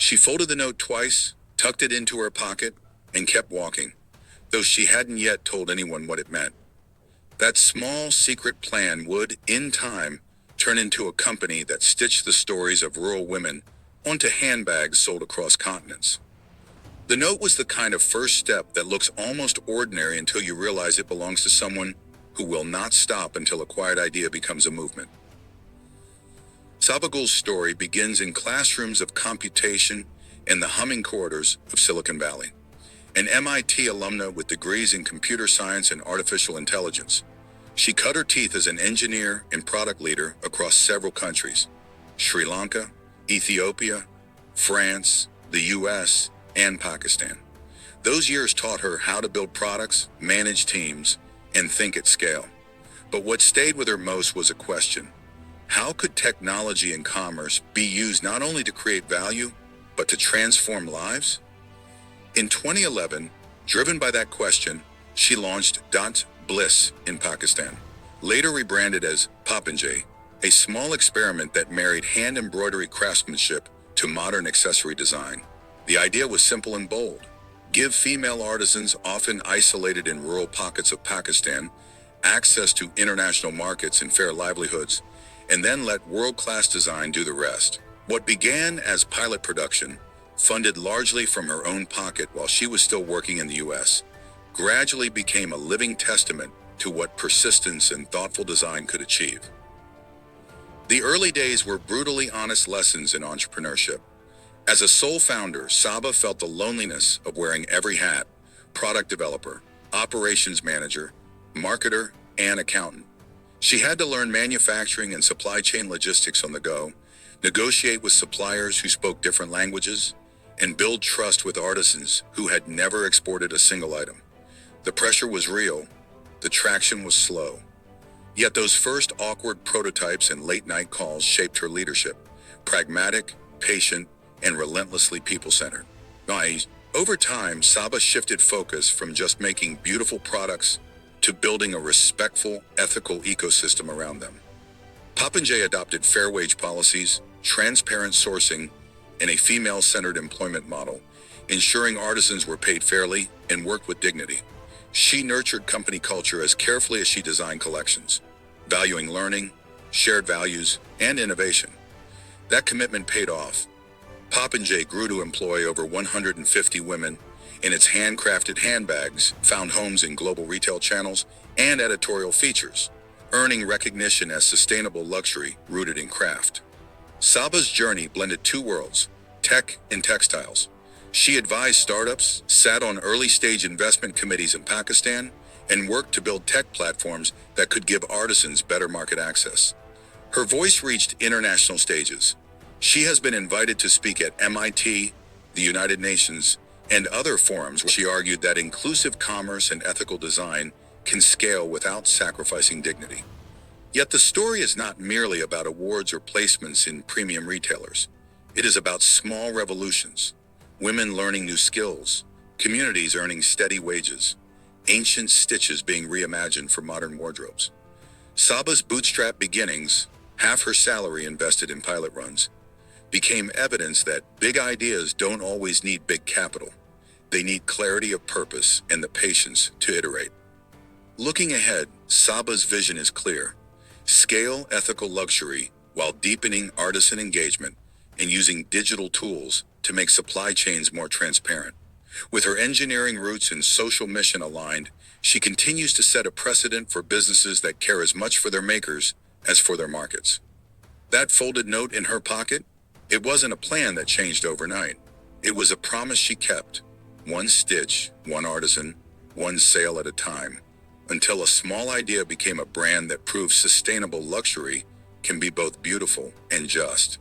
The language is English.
She folded the note twice, tucked it into her pocket, and kept walking, though she hadn't yet told anyone what it meant. That small, secret plan would, in time, turn into a company that stitched the stories of rural women onto handbags sold across continents. The note was the kind of first step that looks almost ordinary until you realize it belongs to someone who will not stop until a quiet idea becomes a movement. Saba Gul's story begins in classrooms of computation and the humming corridors of Silicon Valley. An MIT alumna with degrees in computer science and artificial intelligence, she cut her teeth as an engineer and product leader across several countries: Sri Lanka, Ethiopia, France, the US, and Pakistan. Those years taught her how to build products, manage teams, and think at scale. But what stayed with her most was a question: how could technology and commerce be used not only to create value, but to transform lives? In 2011, driven by that question, she launched Dot Bliss in Pakistan, later rebranded as Popinjay, a small experiment that married hand embroidery craftsmanship to modern accessory design. The idea was simple and bold: give female artisans, often isolated in rural pockets of Pakistan, access to international markets and fair livelihoods, and then let world-class design do the rest. What began as pilot production, funded largely from her own pocket while she was still working in the US, gradually became a living testament to what persistence and thoughtful design could achieve. The early days were brutally honest lessons in entrepreneurship. As a sole founder, Saba felt the loneliness of wearing every hat: product developer, operations manager, marketer, and accountant. She had to learn manufacturing and supply chain logistics on the go, negotiate with suppliers who spoke different languages, and build trust with artisans who had never exported a single item. The pressure was real, the traction was slow. Yet those first awkward prototypes and late-night calls shaped her leadership: pragmatic, patient, and relentlessly people-centered. Over time, Saba shifted focus from just making beautiful products to building a respectful, ethical ecosystem around them. Popinjay adopted fair wage policies, transparent sourcing, and a female-centered employment model, ensuring artisans were paid fairly and worked with dignity. She nurtured company culture as carefully as she designed collections, valuing learning, shared values, and innovation. That commitment paid off. Popinjay grew to employ over 150 women, and its handcrafted handbags found homes in global retail channels and editorial features, earning recognition as sustainable luxury rooted in craft. Saba's journey blended two worlds: tech and textiles. She advised startups, sat on early-stage investment committees in Pakistan, and worked to build tech platforms that could give artisans better market access. Her voice reached international stages. She has been invited to speak at MIT, the United Nations, and other forums where she argued that inclusive commerce and ethical design can scale without sacrificing dignity. Yet the story is not merely about awards or placements in premium retailers. It is about small revolutions: women learning new skills, communities earning steady wages, ancient stitches being reimagined for modern wardrobes. Saba's bootstrap beginnings, half her salary invested in pilot runs, became evidence that big ideas don't always need big capital. They need clarity of purpose and the patience to iterate. Looking ahead, Saba's vision is clear: scale ethical luxury while deepening artisan engagement and using digital tools to make supply chains more transparent. With her engineering roots and social mission aligned, she continues to set a precedent for businesses that care as much for their makers as for their markets. That folded note in her pocket? It wasn't a plan that changed overnight. It was a promise she kept: one stitch, one artisan, one sale at a time, until a small idea became a brand that proved sustainable luxury can be both beautiful and just.